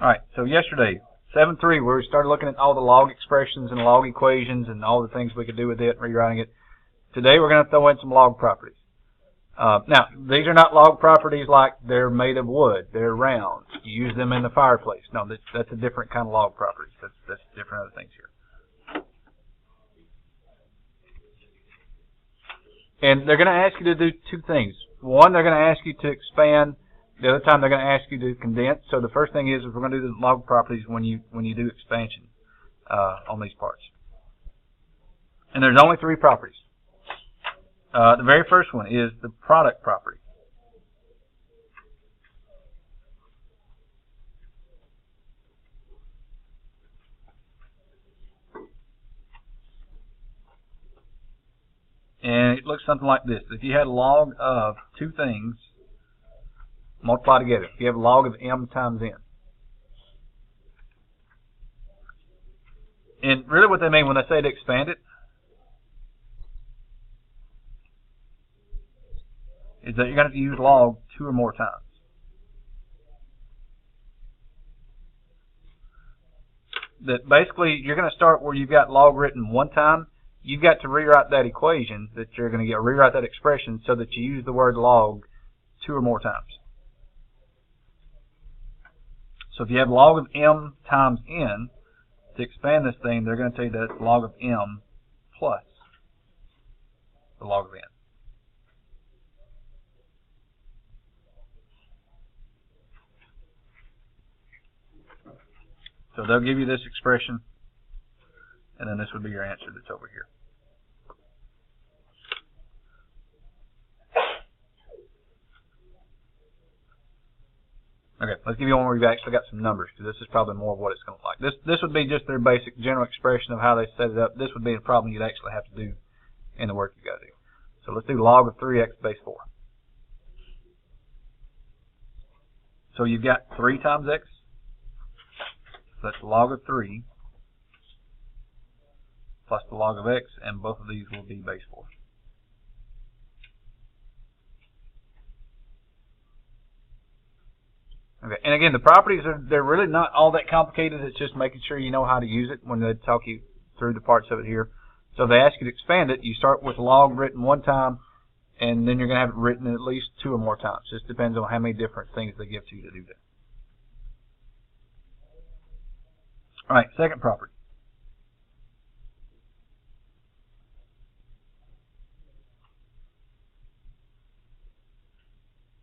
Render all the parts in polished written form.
Alright, so yesterday, 7.3, where we started looking at all the log expressions and log equations and all the things we could do with it and rewriting it. Today we're going to throw in some log properties. Now, these are not log properties like they're made of wood, they're round. You use them in the fireplace. No, that's a different kind of log properties. That's different other things here. And they're going to ask you to do two things. One, they're going to ask you to expand. The other time they're going to ask you to condense. So the first thing is we're going to do the log properties when you do expansion on these parts. And there's only three properties. The very first one is the product property. And it looks something like this. If you had a log of two things multiply together, if you have a log of m times n. And really what they mean when they say to expand it is that you're going to have to use log two or more times. That basically you're going to start where you've got log written one time. You've got to rewrite that equation that you're going to get, rewrite that expression so that you use the word log two or more times. So if you have log of m times n, to expand this thing, they're going to tell you that it's log of m plus the log of n. So they'll give you this expression, and then this would be your answer that's over here. Okay, let's give you one where we've actually got some numbers, because this is probably more of what it's going to look like. This would be just their basic general expression of how they set it up. This would be the problem you'd actually have to do in the work you've got to do. So let's do log of 3x base 4. So you've got 3 times x. So that's the log of 3 plus the log of x, and both of these will be base 4. Okay, and again, the properties they're really not all that complicated. It's just making sure you know how to use it when they talk you through the parts of it here. So if they ask you to expand it, you start with log written one time, and then you're going to have it written at least 2 or more times. Just depends on how many different things they give to you to do that. All right, second property.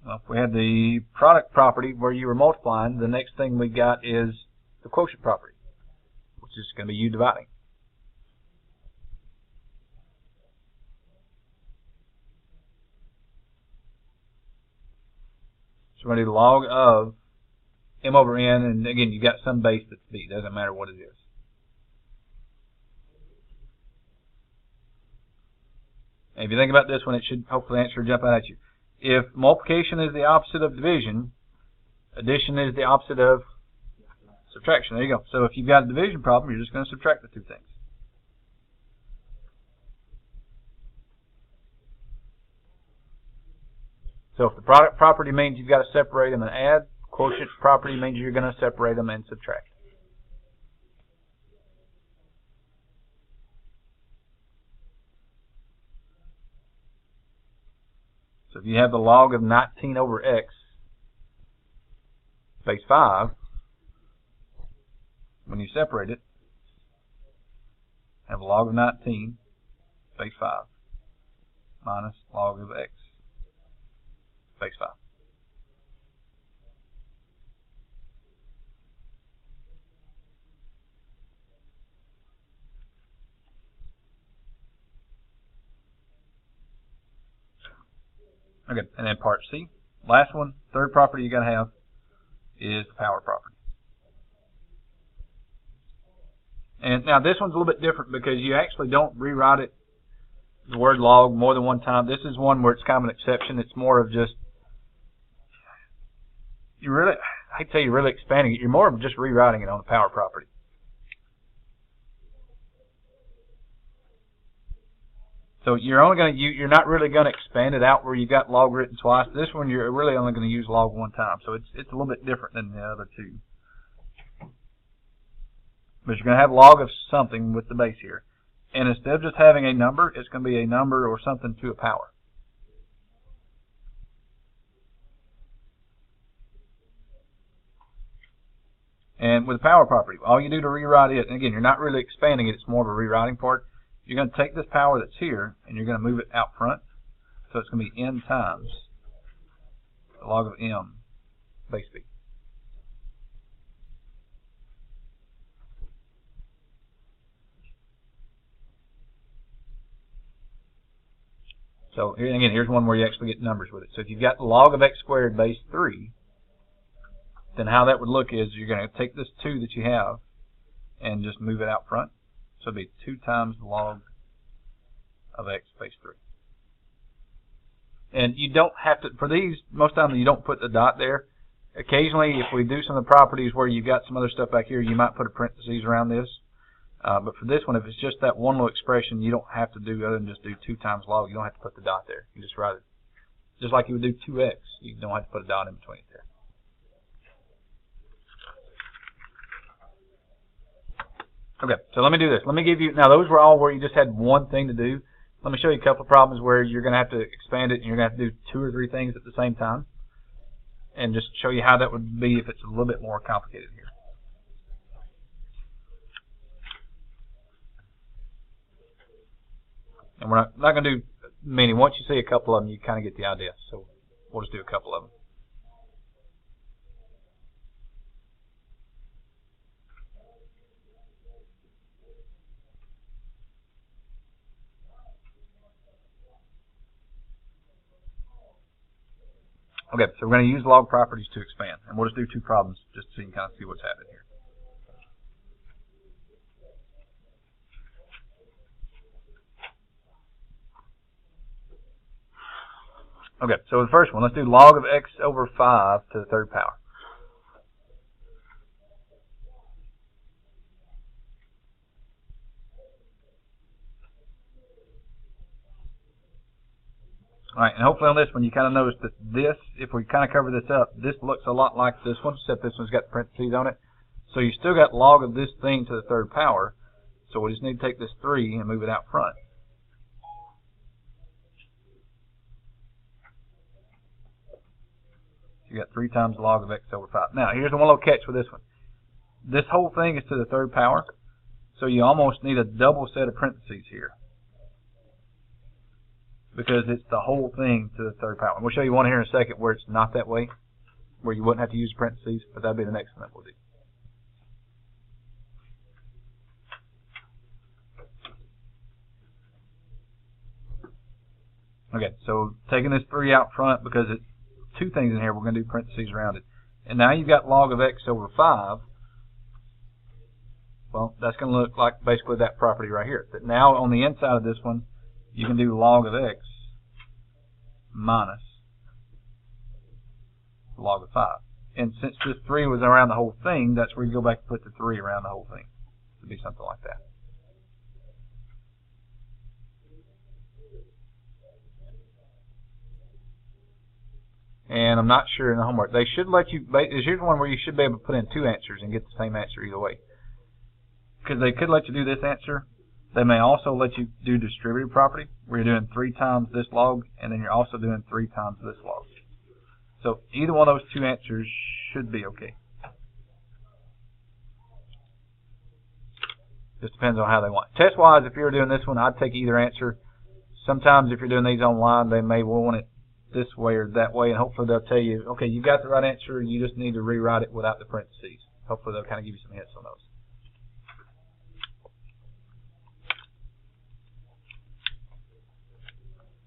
Well, if we had the product property where you were multiplying, the next thing we got is the quotient property, which is going to be you dividing. So we're going to do log of m over n, and again, you've got some base that's b. Doesn't matter what it is. And if you think about this one, it should hopefully answer jump out at you. If multiplication is the opposite of division, addition is the opposite of subtraction. There you go. So if you've got a division problem, you're just going to subtract the two things. So if the product property means you've got to separate them and add, quotient property means you're going to separate them and subtract. So if you have the log of 19 over x base 5, when you separate it, have a log of 19 base 5 minus log of x base 5. Okay, and then part C, last one, third property you got to have is the power property. And now this one's a little bit different because you actually don't rewrite it, the word log, more than one time. This is one where it's kind of an exception. It's more of just, I hate to say you're really expanding it. You're more of just rewriting it on the power property. So you're only going to you're not really going to expand it out where you've got log written twice. This one you're really only going to use log one time. So it's a little bit different than the other two. but you're going to have log of something with the base here. And instead of just having a number, it's going to be a number or something to a power. And with the power property, all you do to rewrite it, and again, you're not really expanding it, it's more of a rewriting part. You're going to take this power that's here, and you're going to move it out front. So it's going to be n times the log of m base b. So here, again, here's one where you actually get numbers with it. So if you've got log of x squared base 3, then how that would look is you're going to take this 2 that you have and just move it out front. So it'd be 2 times the log of x base 3. And you don't have to, for these, most of the time you don't put the dot there. Occasionally, if we do some of the properties where you've got some other stuff back here, you might put a parentheses around this. But for this one, if it's just that one little expression, you don't have to do other than just do 2 times log. You don't have to put the dot there. You just write it. Just like you would do 2x, you don't have to put a dot in between it there. Okay, so let me do this. Let me give you, now those were all where you just had one thing to do. Let me show you a couple of problems where you're going to have to expand it and you're going to have to do 2 or 3 things at the same time. And just show you how that would be if it's a little bit more complicated here. And we're not going to do many. Once you see a couple of them, you kind of get the idea. So we'll just do a couple of them. Okay, so we're going to use log properties to expand. And we'll just do 2 problems just so you can kind of see what's happening here. Okay, so the first one, let's do log of x over 5 to the 3rd power. Alright, and hopefully on this one you kind of notice that this, if we kind of cover this up, this looks a lot like this one, except this one's got parentheses on it. So you still got log of this thing to the 3rd power, so we just need to take this 3 and move it out front. You got 3 times log of x over 5. Now, here's the one little catch with this one. This whole thing is to the 3rd power, so you almost need a double set of parentheses here, because it's the whole thing to the 3rd power. And we'll show you one here in a second where it's not that way, where you wouldn't have to use parentheses, but that'll be the next one that we'll do. Okay, so taking this 3 out front, because it's 2 things in here, we're going to do parentheses around it. And now you've got log of x over 5. Well, that's going to look like basically that property right here. That now on the inside of this one, you can do log of x minus log of 5. And since this 3 was around the whole thing, that's where you go back and put the 3 around the whole thing. It would be something like that. And I'm not sure in the homework. They should let you, here's one where you should be able to put in 2 answers and get the same answer either way. Because they could let you do this answer. They may also let you do distributive property, where you're doing 3 times this log, and then you're also doing 3 times this log. So either one of those 2 answers should be okay. Just depends on how they want. Test-wise, if you're doing this one, I'd take either answer. Sometimes if you're doing these online, they may want it this way or that way, and hopefully they'll tell you, okay, you got the right answer, you just need to rewrite it without the parentheses. Hopefully they'll kind of give you some hints on those.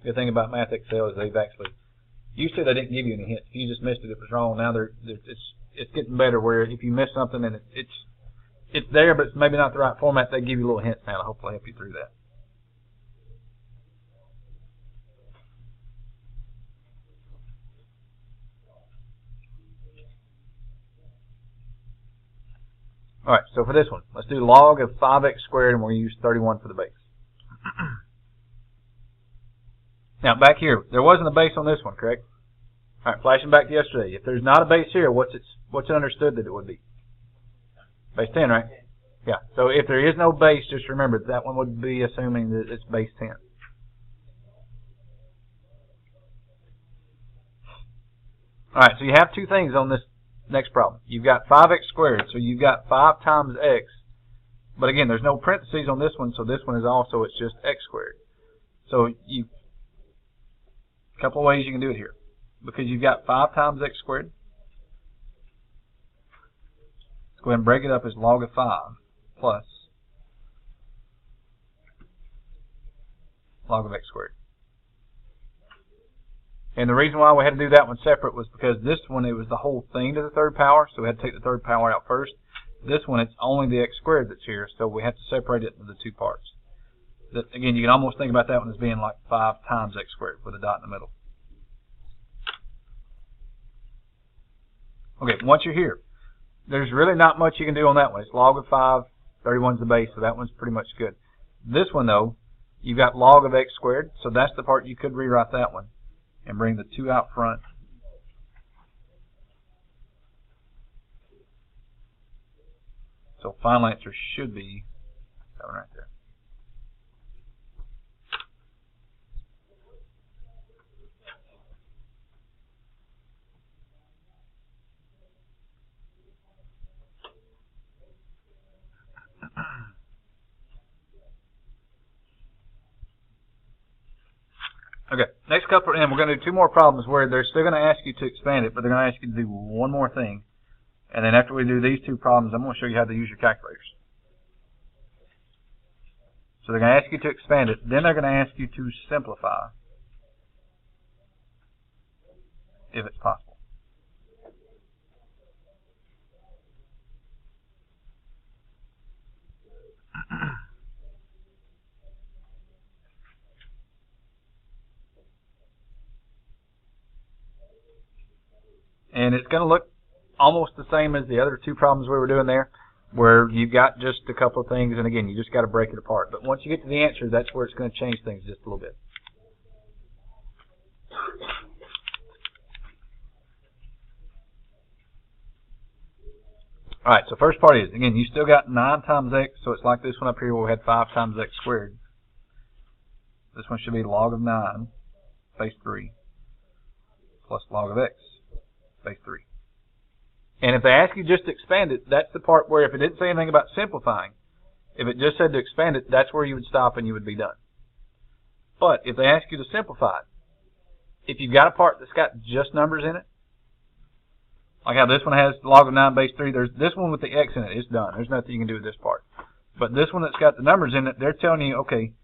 Good thing about Math Excel is they've actually, used to they didn't give you any hints. If you just missed it, it was wrong. Now it's getting better where if you miss something and it's there, but it's maybe not the right format, they give you little hints now to hopefully help you through that. Alright, so for this one, let's do log of 5x squared, and we'll use 31 for the base. Now, back here, there wasn't a base on this one, correct? Alright, flashing back to yesterday. If there's not a base here, what's it understood that it would be? Base 10, right? Yeah, so if there is no base, just remember that one would be assuming that it's base 10. Alright, so you have two things on this next problem. You've got 5x squared, so you've got 5 times x. But again, there's no parentheses on this one, so this one is also, it's just x squared. So a couple of ways you can do it here. Because you've got 5 times x squared. Let's go ahead and break it up as log of 5 plus log of x squared. And the reason why we had to do that one separate was because this one, it was the whole thing to the third power, so we had to take the third power out first. This one, it's only the x squared that's here, so we have to separate it into the two parts. Again, you can almost think about that one as being like 5 times x squared with a dot in the middle. Okay, once you're here, there's really not much you can do on that one. It's log of 5, 31's the base, so that one's pretty much good. This one, though, you've got log of x squared, so that's the part you could rewrite that one and bring the 2 out front. So final answer should be that one right there. Okay, next couple, and we're going to do 2 more problems where they're still going to ask you to expand it, but they're going to ask you to do one more thing. And then after we do these 2 problems, I'm going to show you how to use your calculators. So they're going to ask you to expand it, then they're going to ask you to simplify, if it's possible. And it's going to look almost the same as the other 2 problems we were doing there, where you've got just a couple of things, and again, you just got to break it apart. But once you get to the answer, that's where it's going to change things just a little bit. Alright, so first part is, again, you still got 9 times x, so it's like this one up here where we had 5 times x squared. This one should be log of 9, base 3, plus log of x, base 3. And if they ask you just to expand it, that's the part where if it didn't say anything about simplifying, if it just said to expand it, that's where you would stop and you would be done. But if they ask you to simplify it, if you've got a part that's got just numbers in it, like how this one has log of 9 base 3, there's this one with the x in it, it's done. There's nothing you can do with this part. But this one that's got the numbers in it, they're telling you, okay,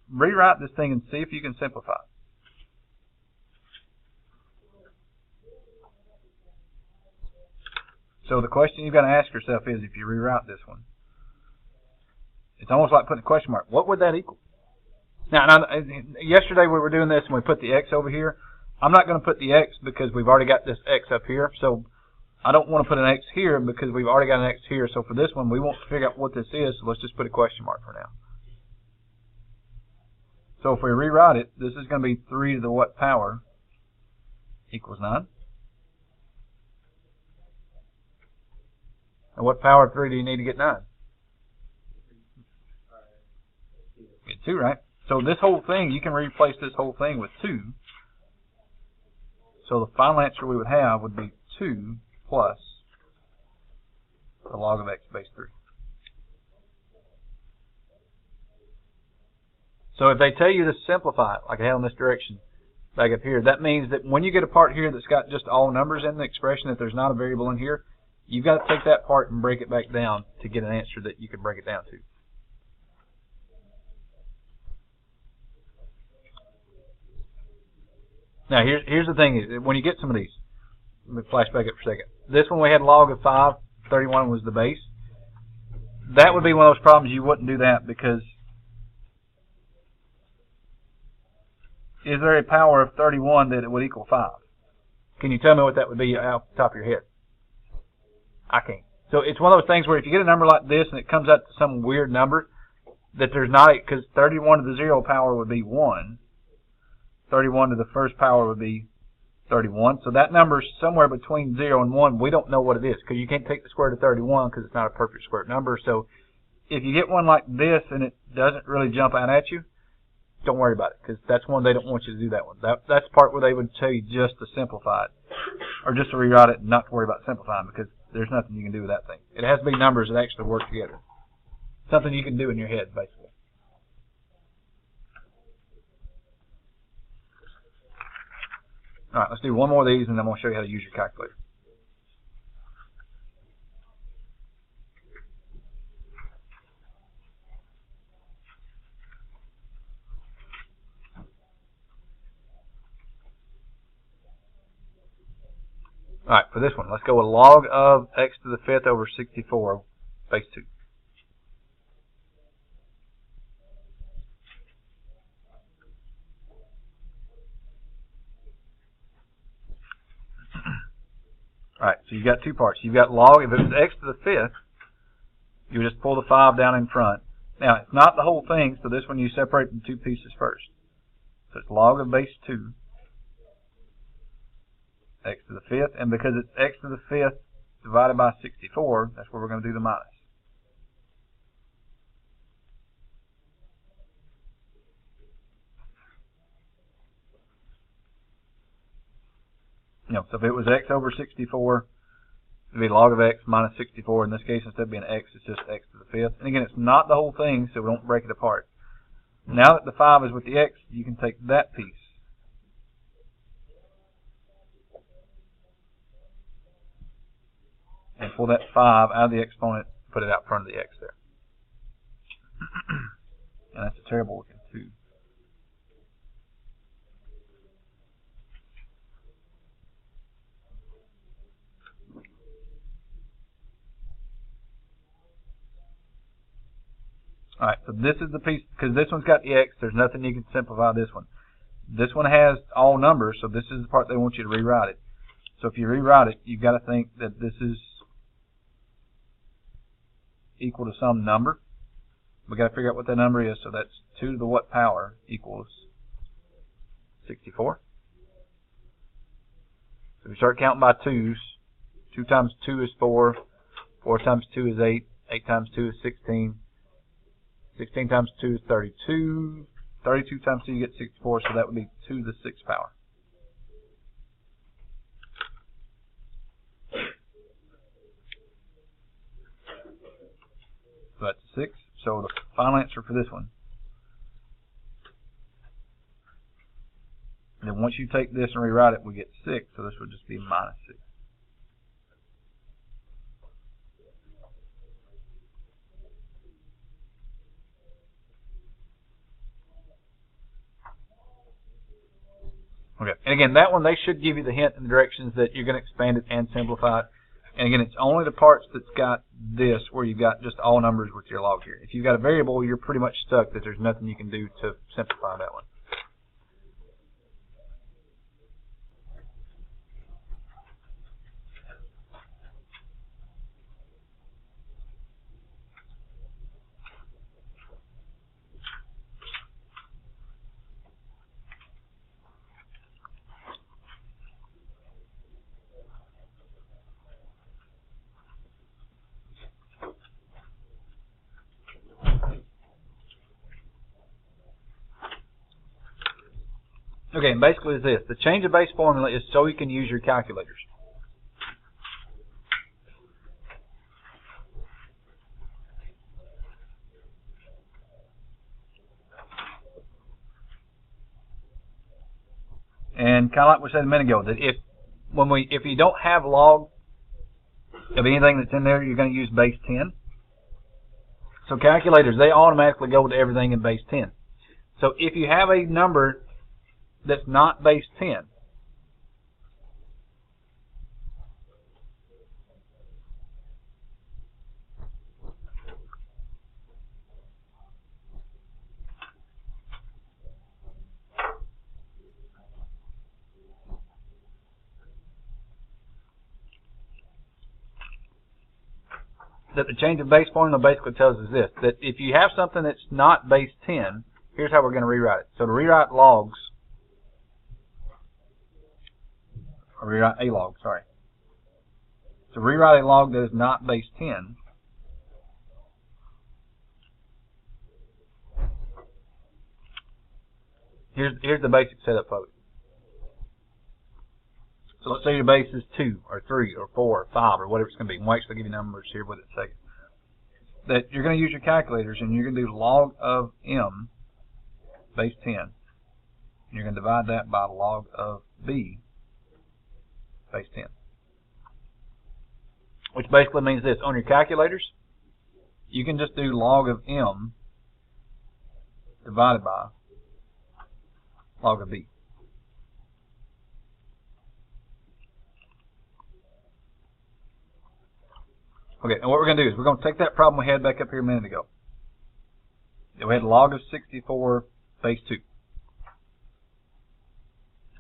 rewrite this thing and see if you can simplify it. So the question you've got to ask yourself is, if you rewrite this one, it's almost like putting a question mark. What would that equal? Now, yesterday we were doing this and we put the x over here. I'm not going to put the x because we've already got this x up here. So I don't want to put an x here because we've already got an x here. So for this one, we won't figure out what this is. So let's just put a question mark for now. So if we rewrite it, this is going to be 3 to the what power equals 9. And what power of 3 do you need to get 9? Get 2, right? So this whole thing, you can replace this whole thing with 2. So the final answer we would have would be 2 plus the log of x base 3. So if they tell you to simplify it, like I had on this direction back up here, that means that when you get a part here that's got just all numbers in the expression, if there's not a variable in here, you've got to take that part and break it back down to get an answer that you can break it down to. Now here's the thing is, when you get some of these, let me flash back up for a second. This one we had log of 5, 31 was the base. That would be one of those problems you wouldn't do that because is there a power of 31 that it would equal 5? Can you tell me what that would be off the top of your head? I can't. So it's one of those things where if you get a number like this and it comes out to some weird number, that there's not, because 31 to the 0 power would be 1. 31 to the first power would be 31. So that number is somewhere between 0 and 1. We don't know what it is because you can't take the square root of 31 because it's not a perfect square number. So if you get one like this and it doesn't really jump out at you, don't worry about it because that's one they don't want you to do that one. That's the part where they would tell you just to simplify it or just to rewrite it and not to worry about simplifying because there's nothing you can do with that thing. It has to be numbers that actually work together. Something you can do in your head, basically. All right, let's do one more of these, and then I'm going to show you how to use your calculator. All right, for this one, let's go with log of x to the 5th over 64, base 2. All right, so you've got two parts. You've got log, if it was x to the 5th, you would just pull the 5 down in front. Now, it's not the whole thing, so this one you separate in two pieces first. So it's log of base 2, x to the 5th, and because it's x to the 5th divided by 64, that's where we're going to do the minus. So if it was x over 64, it would be log of x minus 64. In this case, instead of being x, it's just x to the 5th. And again, it's not the whole thing, so we don't break it apart. Now that the 5 is with the x, you can take that piece and pull that 5 out of the exponent, put it out front of the x there. And that's a terrible looking 2. Alright, so this is the piece, because this one's got the x, there's nothing you can simplify this one. This one has all numbers, so this is the part they want you to rewrite it. So if you rewrite it, you've got to think that this is equal to some number. We've got to figure out what that number is, so that's 2 to the what power equals 64. So if you start counting by 2s, 2 times 2 is 4, 4 times 2 is 8, 8 times 2 is 16, 16 times 2 is 32, 32 times 2 you get 64, so that would be 2 to the 6th power. So that's 6. So the final answer for this one. And then once you take this and rewrite it, we get 6, so this would just be minus 6. Okay, and again, that one, they should give you the hint and the directions that you're going to expand it and simplify it. And again, it's only the parts that's got this where you've got just all numbers with your log here. If you've got a variable, you're pretty much stuck that there's nothing you can do to simplify that one. Okay, and basically it's this. The change of base formula is so you can use your calculators. And kind of like we said a minute ago, that if you don't have log of anything that's in there, you're going to use base 10. So calculators, they automatically go to everything in base 10. So if you have a number that's not base 10, that the change of base formula basically tells us this, that if you have something that's not base 10, here's how we're going to rewrite it. So to rewrite logs or rewrite a log, sorry. To rewrite a log that is not base 10, here's the basic setup of it. So let's say your base is 2 or 3 or 4 or 5 or whatever it's going to be. We'll actually give you numbers here with it in a second. That you're going to use your calculators and you're going to do log of m base 10. And you're going to divide that by log of b base 10. Which basically means this. On your calculators, you can just do log of m divided by log of b. Okay, and what we're going to do is we're going to take that problem we had back up here a minute ago. We had log of 64 base 2.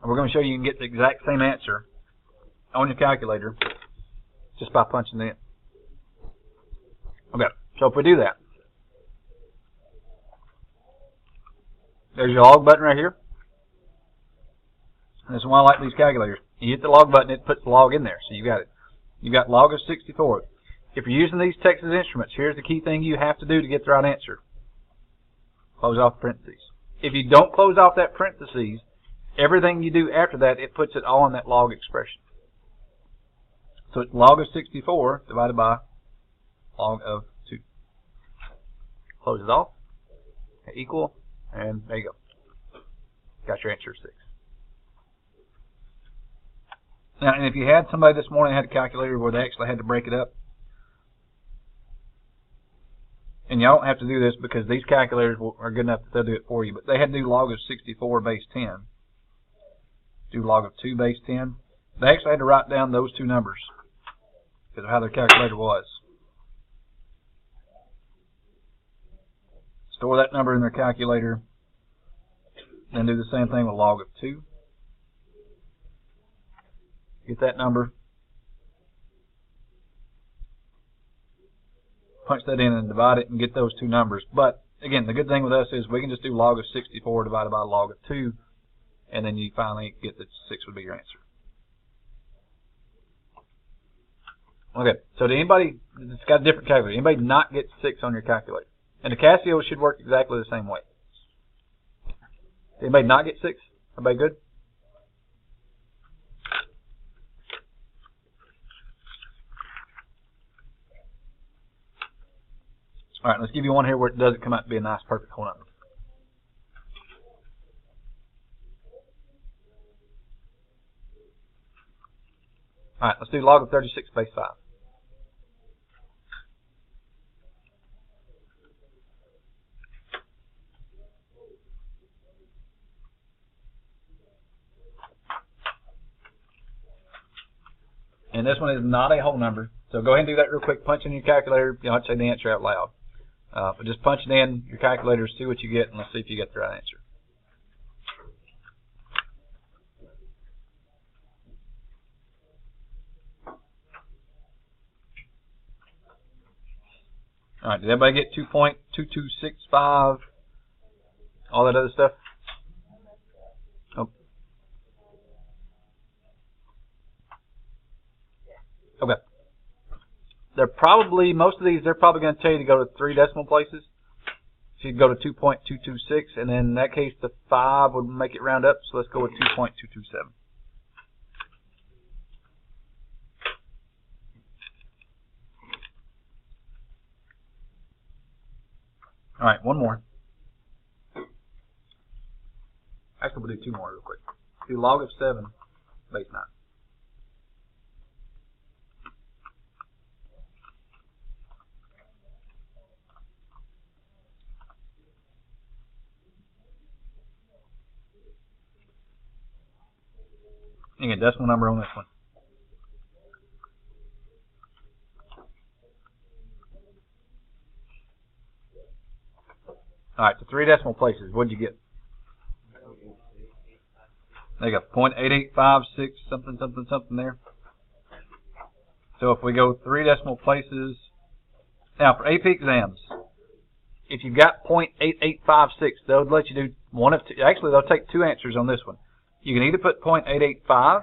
And we're going to show you can get the exact same answer on your calculator just by punching it in. Okay, so if we do that, there's your log button right here. And this is why I like these calculators. You hit the log button, it puts the log in there, so you got it. You got log of 64. If you're using these Texas Instruments, here's the key thing you have to do to get the right answer. Close off parentheses. If you don't close off that parentheses, everything you do after that, it puts it all in that log expression. So it's log of 64 divided by log of 2. Close it off. Equal. And there you go. Got your answer 6. Now, and if you had somebody this morning that had a calculator where they actually had to break it up, and y'all don't have to do this because these calculators are good enough that they'll do it for you, but they had to do log of 64 base 10, do log of 2 base 10. They actually had to write down those two numbers because of how their calculator was. Store that number in their calculator, then do the same thing with log of 2. Get that number, punch that in and divide it and get those two numbers. But again, the good thing with us is we can just do log of 64 divided by log of 2, and then you finally get that 6 would be your answer. Okay, so did anybody, it's got a different calculator, anybody not get 6 on your calculator? And the Casio should work exactly the same way. Did anybody not get 6? Everybody good? Alright, let's give you one here where it doesn't come out to be a nice perfect whole number. Alright, let's do log of 36 base 5. And this one is not a whole number. So go ahead and do that real quick. Punch in your calculator. You don't have to say the answer out loud. But just punch it in your calculator, see what you get, and let's see if you get the right answer. Alright, did everybody get 2.2265? All that other stuff? Oh. Okay. They're probably, most of these, they're probably going to tell you to go to 3 decimal places. So you'd go to 2.226, and then in that case, the 5 would make it round up, so let's go with 2.227. Alright, one more. Actually, we'll do 2 more real quick. Do log of 7 base 9. You get a decimal number on this one. Alright, so 3 decimal places. What did you get? There you go. 0.8856 something something something there. So if we go 3 decimal places. Now for AP exams, if you've got 0.8856, they'll let you do one of two. Actually, they'll take 2 answers on this one. You can either put 0.885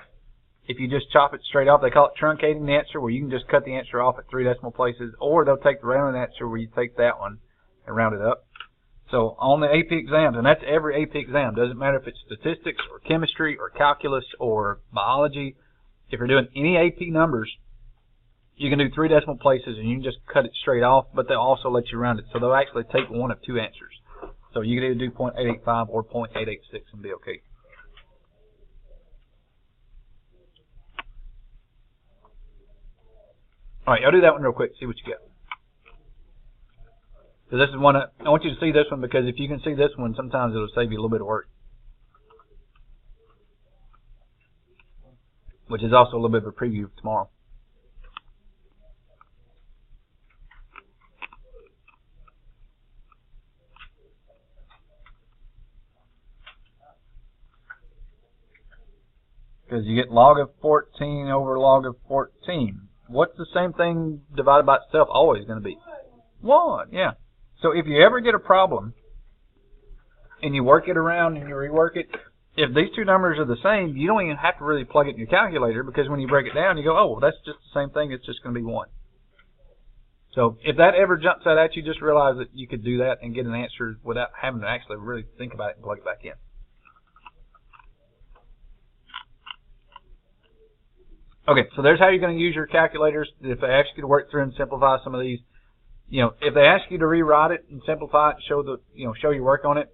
if you just chop it straight off, they call it truncating the answer, where you can just cut the answer off at 3 decimal places, or they'll take the rounded answer where you take that one and round it up. So on the AP exams, and that's every AP exam, doesn't matter if it's statistics or chemistry or calculus or biology, if you're doing any AP numbers, you can do 3 decimal places and you can just cut it straight off, but they'll also let you round it. So they'll actually take one of 2 answers. So you can either do .885 or .886 and be okay. Alright, I'll do that one real quick, see what you get. So this is one, I want you to see this one, because if you can see this one, sometimes it'll save you a little bit of work. Which is also a little bit of a preview of tomorrow. Because you get log of 14 over log of 14. What's the same thing divided by itself always going to be? 1, yeah. So if you ever get a problem, and you work it around and you rework it, if these 2 numbers are the same, you don't even have to really plug it in your calculator, because when you break it down, you go, oh, well, that's just the same thing, it's just going to be 1. So if that ever jumps out at you, just realize that you could do that and get an answer without having to actually really think about it and plug it back in. Okay, so there's how you're going to use your calculators. If they ask you to work through and simplify some of these, if they ask you to rewrite it and simplify it, show your work on it,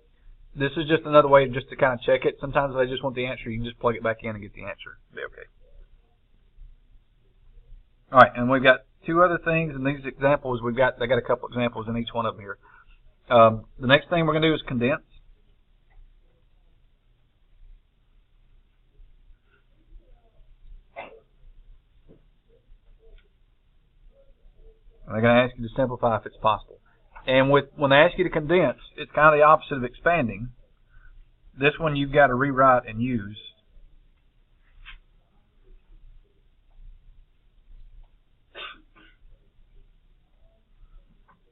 this is just another way just to kind of check it. Sometimes if they just want the answer, you can just plug it back in and get the answer. It'll be okay. All right, and we've got 2 other things in these examples. They got a couple examples in each one of them here. The next thing we're going to do is condense. And they're going to ask you to simplify if it's possible. And when they ask you to condense, it's kind of the opposite of expanding. This one you've got to rewrite and use.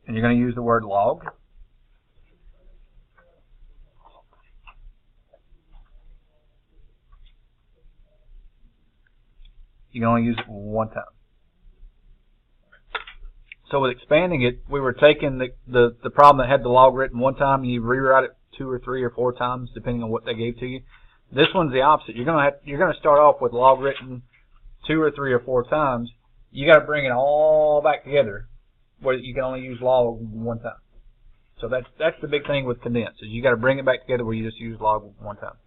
And you're going to use the word log. You can only use it 1 time. So with expanding it, we were taking the problem that had the log written 1 time, and you rewrite it 2 or 3 or 4 times, depending on what they gave to you. This one's the opposite. You're gonna start off with log written 2 or 3 or 4 times. You got to bring it all back together, where you can only use log 1 time. So that's the big thing with condense, is you got to bring it back together where you just use log 1 time.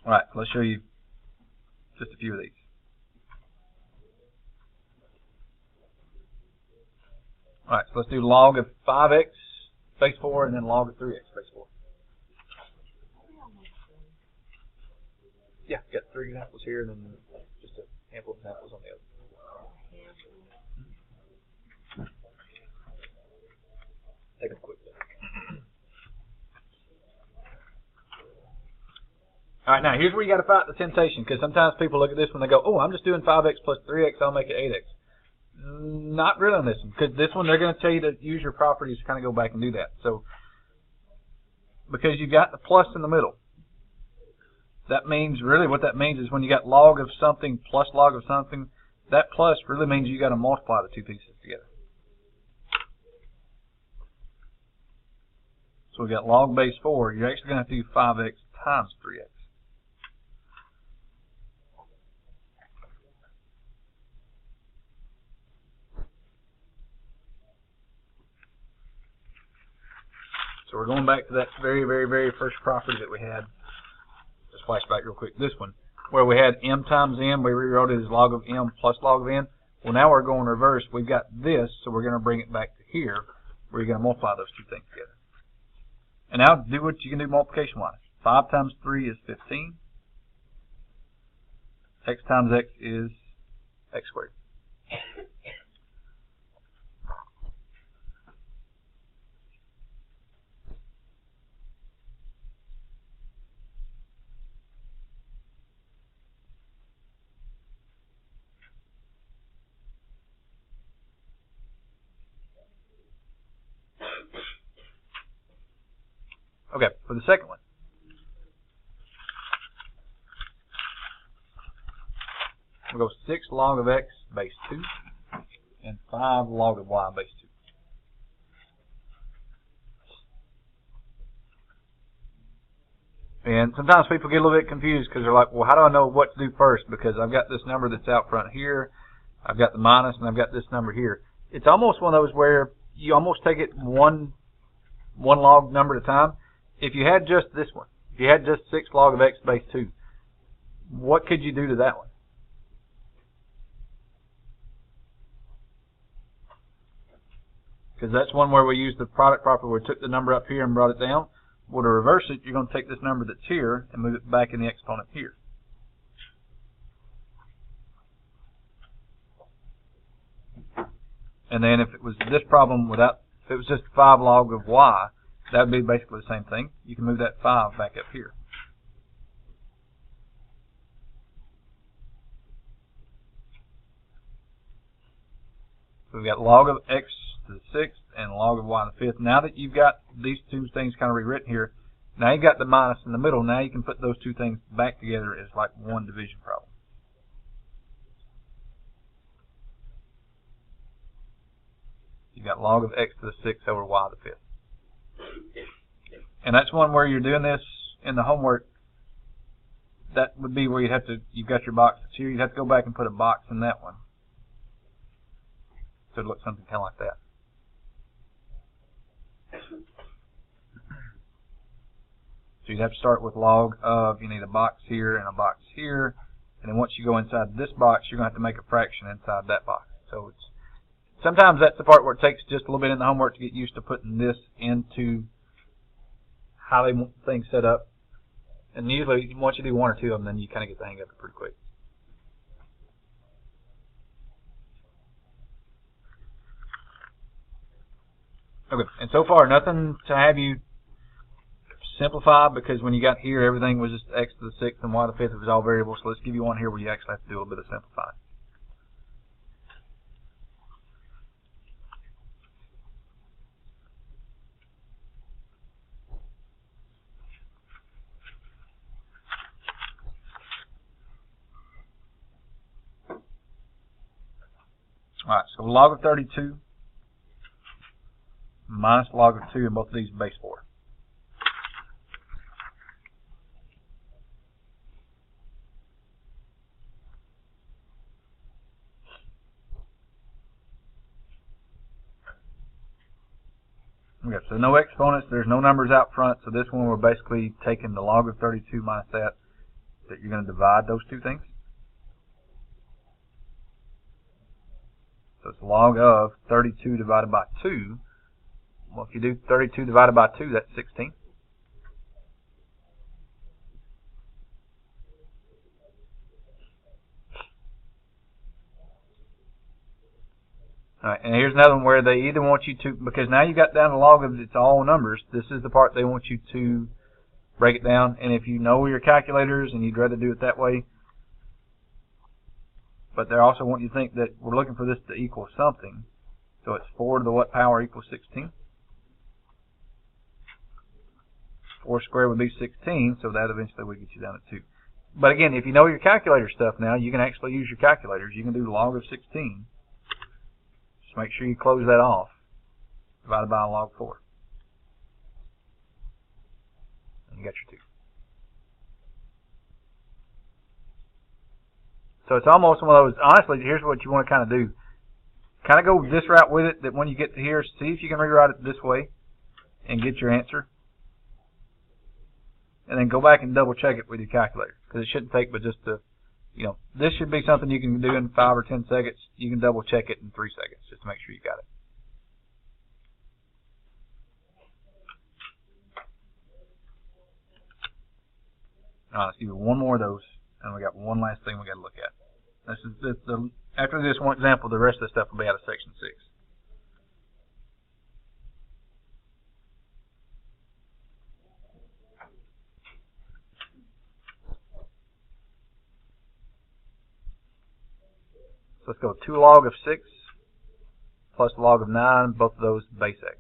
All right, let's show you just a few of these. Alright, so let's do log of 5x base 4 and then log of 3x base 4. Yeah, got 3 examples here and then just a handful of examples on the other. Take a quick look. Alright, now here's where you got to fight the temptation, because sometimes people look at this one and they go, oh, I'm just doing 5x plus 3x, I'll make it 8x. Not really on this one, because this one they're going to tell you to use your properties to kind of go back and do that. So, because you got the plus in the middle, that means, really what that means is when you got log of something plus log of something, that plus really means you got to multiply the 2 pieces together. So we got log base 4, you're actually going to have to do 5x times 3x. So we're going back to that very, very, very first property that we had. Just flash back real quick. This one, where we had m times n, we rewrote it as log of m plus log of n. Well, now we're going reverse. We've got this, so we're going to bring it back to here, where you're going to multiply those 2 things together. And now do what you can do multiplication-wise. 5 times 3 is 15. X times x is x squared. Okay, for the second one, We'll go 6 log of x base 2 and 5 log of y base 2. And sometimes people get a little bit confused because they're like, well, how do I know what to do first? Because I've got this number that's out front here, I've got the minus, and I've got this number here. It's almost one of those where you almost take it one log number at a time. If you had just this one, if you had just 6 log of x base 2, what could you do to that one? Because that's one where we used the product property where we took the number up here and brought it down. Well, to reverse it, you're going to take this number that's here and move it back in the exponent here. And then if it was this problem without, if it was just 5 log of y, that would be basically the same thing. You can move that 5 back up here. So we've got log of x to the 6th and log of y to the 5th. Now that you've got these two things kind of rewritten here, now you've got the minus in the middle. Now you can put those two things back together as like one division problem. You've got log of x to the 6th over y to the 5th. And that's one where you're doing this in the homework. That would be where you've got your box here. You'd have to go back and put a box in that one. So it looks something kind of like that. So you'd have to start with log of, you need a box here and a box here. And then once you go inside this box, you're going to have to make a fraction inside that box. So sometimes that's the part where it takes just a little bit in the homework to get used to putting this into how they want things set up. And usually, once you do one or two of them, then you kind of get the hang of it pretty quick. Okay, and so far, nothing to have you simplify, because when you got here, everything was just x to the 6th and y to the 5th. It was all variables. So let's give you one here where you actually have to do a little bit of simplifying. Alright, so log of 32 minus log of 2, and both of these base 4. Okay, so no exponents, there's no numbers out front, so this one we're basically taking the log of 32 minus that you're going to divide those two things. So it's log of 32 divided by 2. Well, if you do 32 divided by 2, that's 16. Alright, and here's another one where they either want you to, because now you got down to log of it's all numbers, this is the part they want you to break it down. And if you know your calculators and you'd rather do it that way, but they also want you to think that we're looking for this to equal something. So it's 4 to the what power equals 16? 4 squared would be 16, so that eventually would get you down to 2. But again, if you know your calculator stuff now, you can actually use your calculators. You can do log of 16. Just make sure you close that off, divided by log 4. And you got your 2. So it's almost one of those, honestly, here's what you want to kind of do. Kind of go this route with it, that when you get to here, see if you can rewrite it this way and get your answer. And then go back and double check it with your calculator, because it shouldn't take but just this should be something you can do in 5 or 10 seconds. You can double check it in 3 seconds just to make sure you got it. Alright, let's give you one more of those, and we got one last thing we got to look at. After this one example, the rest of the stuff will be out of section 6. So let's go 2 log of 6 plus log of 9, both of those base x.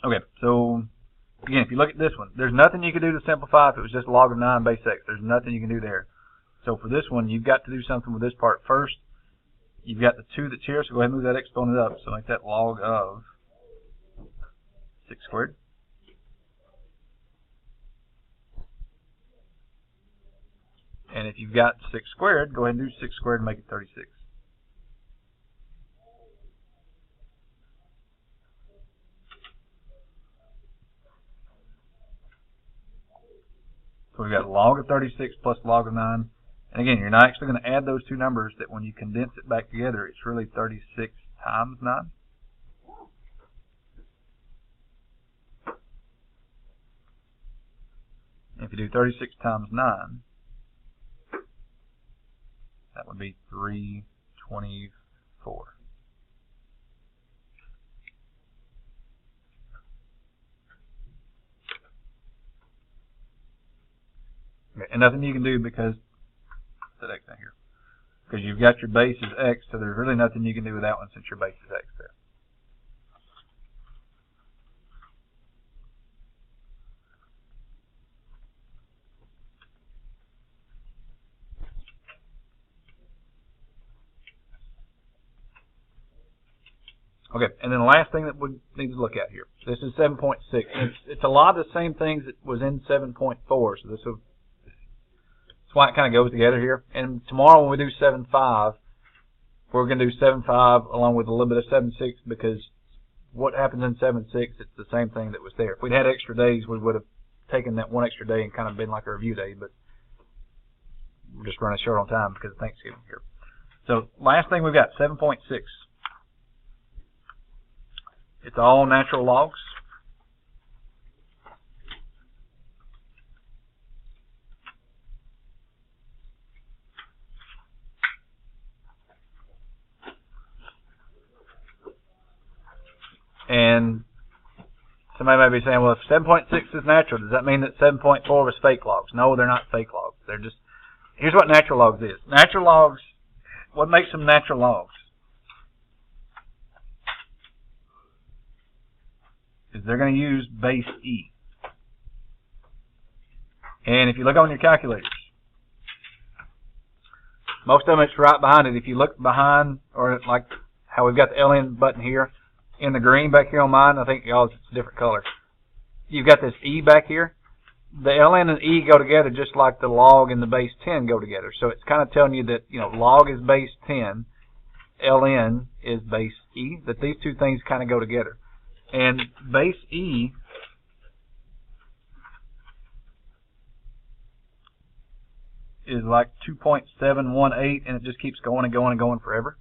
Okay, so again, if you look at this one, there's nothing you could do to simplify if it was just log of 9 base x. There's nothing you can do there. So for this one, you've got to do something with this part first. You've got the 2 that's here, so go ahead and move that exponent up. So make that log of 6 squared. And if you've got 6 squared, go ahead and do 6 squared and make it 36. So we've got log of 36 plus log of 9. And again, you're not actually going to add those two numbers. That when you condense it back together, it's really 36 times 9. If you do 36 times 9, that would be 324. Okay, and nothing you can do because that x down here. Because you've got your base as x, so there's really nothing you can do with that one since your base is x there. Okay, and then the last thing that we need to look at here. This is 7.6. It's a lot of the same things that was in 7.4, so that's why it kind of goes together here. And tomorrow when we do 7.5, we're going to do 7.5 along with a little bit of 7.6 because what happens in 7.6, it's the same thing that was there. If we'd had extra days, we would have taken that one extra day and kind of been like a review day, but we're just running short on time because of Thanksgiving here. So last thing we've got, 7.6. It's all natural logs. And somebody might be saying, well, if 7.6 is natural, does that mean that 7.4 was fake logs? No, they're not fake logs. They're just, here's what natural logs is. Natural logs, what makes them natural logs is they're going to use base E. And if you look on your calculators, most of them it's right behind it. If you look behind, or like how we've got the LN button here, in the green back here on mine, I think y'all's it's a different color. You've got this E back here. The LN and E go together just like the log and the base 10 go together. So it's kind of telling you that, you know, log is base 10, LN is base E, that these two things kind of go together. And base E is like 2.718, and it just keeps going and going and going forever.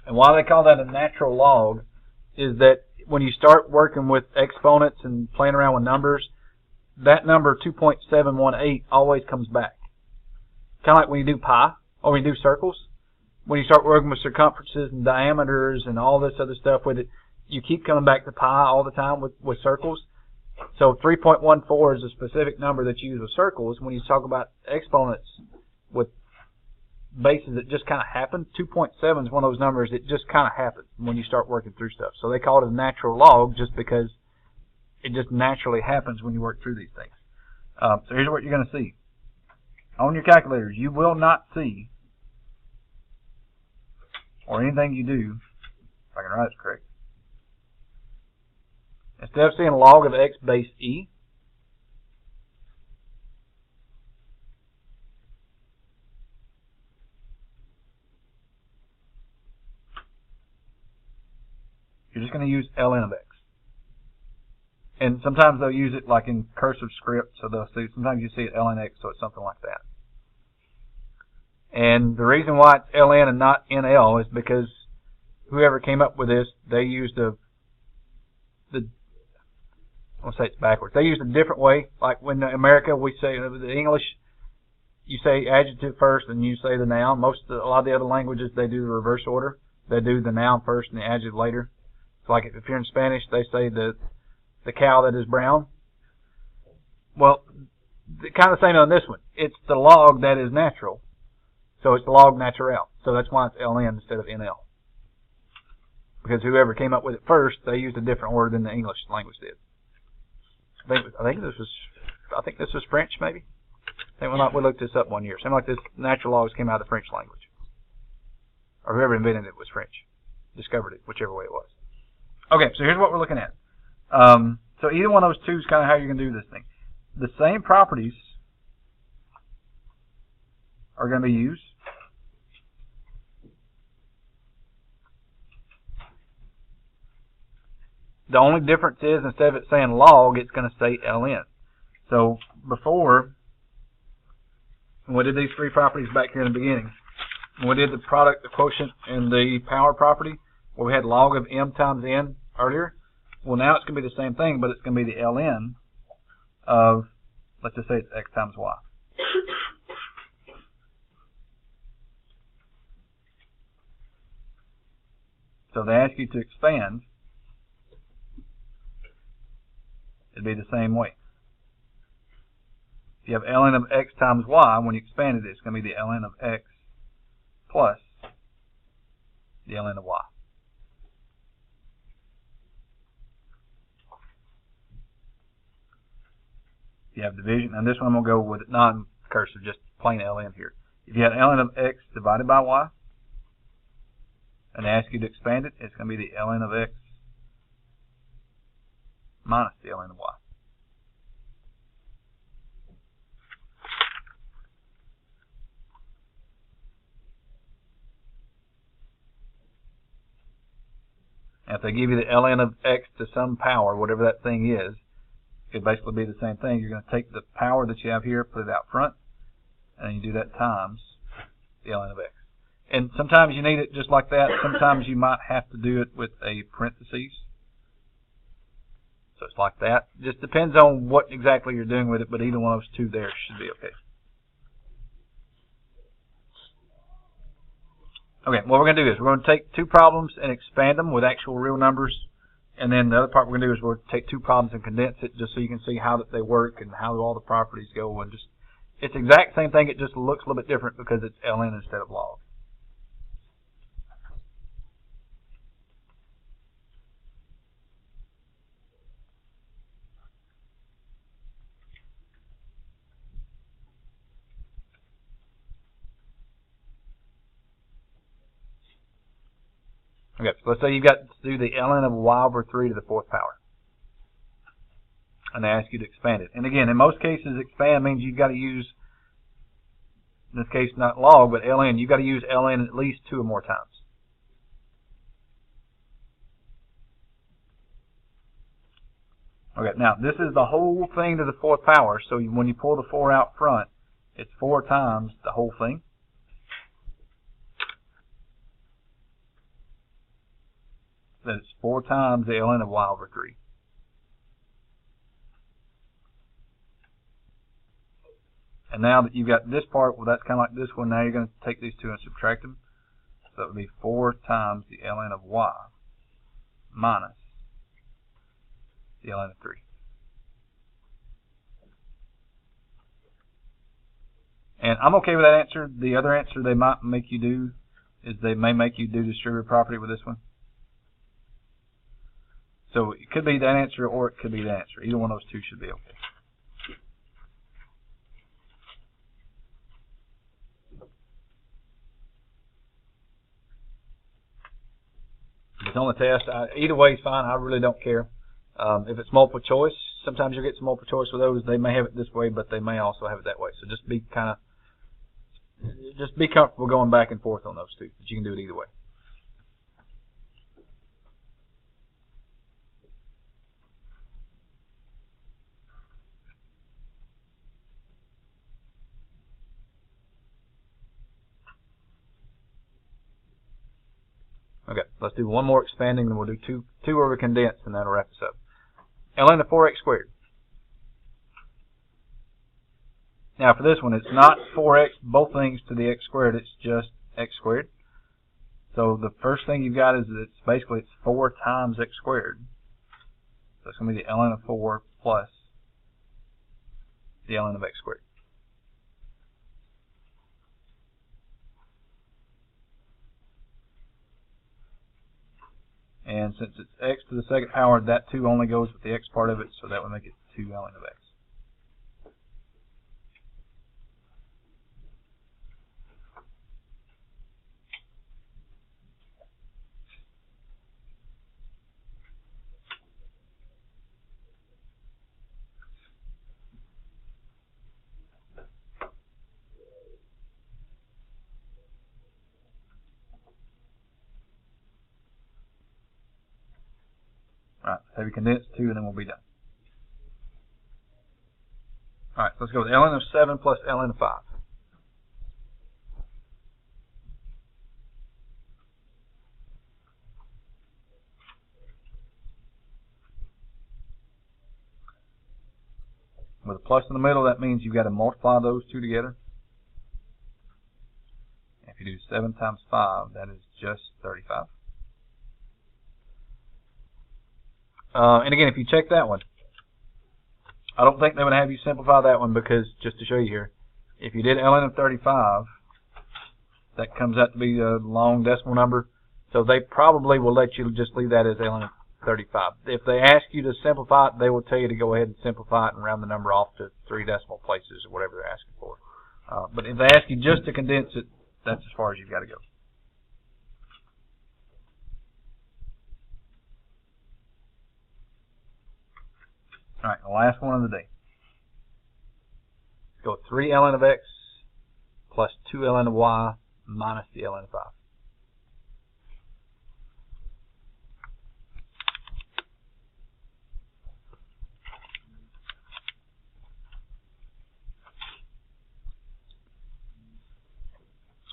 And why they call that a natural log is that when you start working with exponents and playing around with numbers, that number 2.718 always comes back. Kind of like when you do pi or when you do circles. When you start working with circumferences and diameters and all this other stuff with it, you keep coming back to pi all the time with circles. So 3.14 is a specific number that you use with circles. When you talk about exponents with bases that just kind of happen, 2.7 is one of those numbers that just kind of happens when you start working through stuff. So they call it a natural log just because it just naturally happens when you work through these things. So here's what you're going to see. On your calculators, you will not see, or anything you do, if I can write it correct, instead of seeing log of x base E, you're just going to use ln of x. And sometimes they'll use it like in cursive script, so they'll see, sometimes you see it ln x, so it's something like that. And the reason why it's ln and not nl is because whoever came up with this, they used I'll say it's backwards. They used a different way. Like when in America we say the English, you say adjective first and you say the noun. A lot of the other languages they do the reverse order. They do the noun first and the adjective later. So like if you're in Spanish, they say the cow that is brown. Well, kind of the same on this one. It's the log that is natural. So it's the log natural. So that's why it's ln instead of nl. because whoever came up with it first, they used a different word than the English language did. I think this was French, maybe. I think we looked this up one year. Something like this. Natural laws came out of the French language, or whoever invented it was French, discovered it, whichever way it was. Okay, so here's what we're looking at. So either one of those two is kind of how you're going to do this thing. The same properties are going to be used. The only difference is, instead of it saying log, it's going to say ln. So before, when we did these three properties back here in the beginning, when we did the product, the quotient, and the power property, where we had log of m times n earlier, well, now it's going to be the same thing, but it's going to be the ln of, let's just say it's x times y. So they ask you to expand. It'd be the same way. If you have ln of x times y, when you expand it, it's going to be the ln of x plus the ln of y. If you have division, and this one I'm going to go with non-cursive, just plain ln here. If you have ln of x divided by y, and they ask you to expand it, it's going to be the ln of x minus the ln of y. And if they give you the ln of x to some power, whatever that thing is, it'd basically be the same thing. You're going to take the power that you have here, put it out front, and you do that times the ln of x. And sometimes you need it just like that. Sometimes you might have to do it with a parentheses. So it's like that. Just depends on what exactly you're doing with it, but either one of those two there should be okay. Okay, what we're going to do is we're going to take two problems and expand them with actual real numbers. And then the other part we're going to do is we'll take two problems and condense it just so you can see how that they work and how all the properties go. And just, it's the exact same thing, it just looks a little bit different because it's ln instead of log. Okay, so let's say you've got to do the ln of y over 3 to the 4th power. And they ask you to expand it. And again, in most cases, expand means you've got to use, in this case, not log, but ln. You've got to use ln at least 2 or more times. Okay, now this is the whole thing to the 4th power. So when you pull the 4 out front, it's 4 times the whole thing. That it's 4 times the ln of y over 3. And now that you've got this part, well, that's kind of like this one. Now you're going to take these two and subtract them. So it would be 4 times the ln of y minus the ln of 3. And I'm okay with that answer. The other answer they might make you do is they may make you do distributive property with this one. So it could be that answer or it could be that answer. Either one of those two should be okay. If it's on the test, either way is fine. I really don't care. If it's multiple choice, sometimes you'll get some multiple choice with those. They may have it this way, but they may also have it that way. So just be comfortable going back and forth on those two. But you can do it either way. Okay, let's do one more expanding, then we'll do two where we condense, and that'll wrap us up. ln of 4x squared. Now for this one, it's not 4x, both things to the x squared, it's just x squared. So the first thing you've got is that it's 4 times x squared. So it's going to be the ln of 4 plus the ln of x squared. And since it's x to the second power, that 2 only goes with the x part of it, so that would make it 2 ln of x. Alright, so we condense 2 and then we'll be done. Alright, so let's go with ln of 7 plus ln of 5. With a plus in the middle, that means you've got to multiply those two together. If you do 7 times 5, that is just 35. And again, if you check that one, I don't think they would have you simplify that one because, just to show you here, if you did ln of 35, that comes out to be a long decimal number. So they probably will let you just leave that as ln of 35. If they ask you to simplify it, they will tell you to go ahead and simplify it and round the number off to 3 decimal places or whatever they're asking for. But if they ask you just to condense it, that's as far as you've got to go. Alright, the last one of the day. Let's go 3 ln of x plus 2 ln of y minus the ln of 5.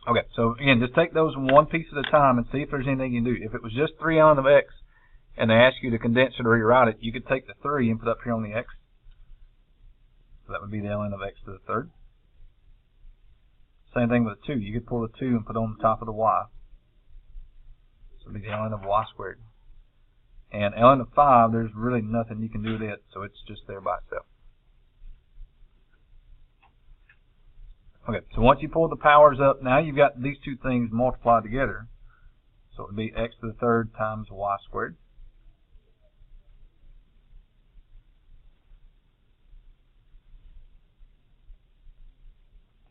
Okay, so again, just take those one piece at a time and see if there's anything you can do. If it was just 3 ln of x and they ask you to condense it or rewrite it, you could take the 3 and put up here on the x. So that would be the ln of x to the third. Same thing with the 2. You could pull the 2 and put it on the top of the y. So it would be the ln of y squared. And ln of 5, there's really nothing you can do with it, so it's just there by itself. Okay, so once you pull the powers up, now you've got these two things multiplied together. So it would be x to the third times y squared.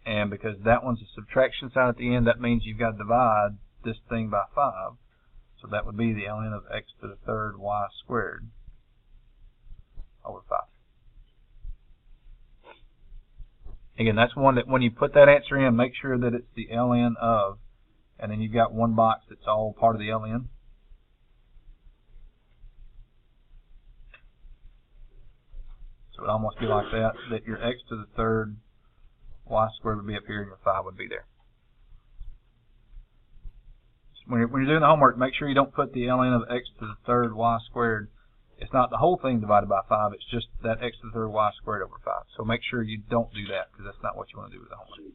And because that one's a subtraction sign at the end, that means you've got to divide this thing by 5. So that would be the ln of x to the third y squared over 5. Again, that's one that when you put that answer in, make sure that it's the ln of, and then you've got one box that's all part of the ln. So it would almost be like that your x to the third y squared would be up here and your 5 would be there. When you're doing the homework, make sure you don't put the ln of x to the third y squared. It's not the whole thing divided by 5, it's just that x to the third y squared over 5. So make sure you don't do that because that's not what you want to do with the homework.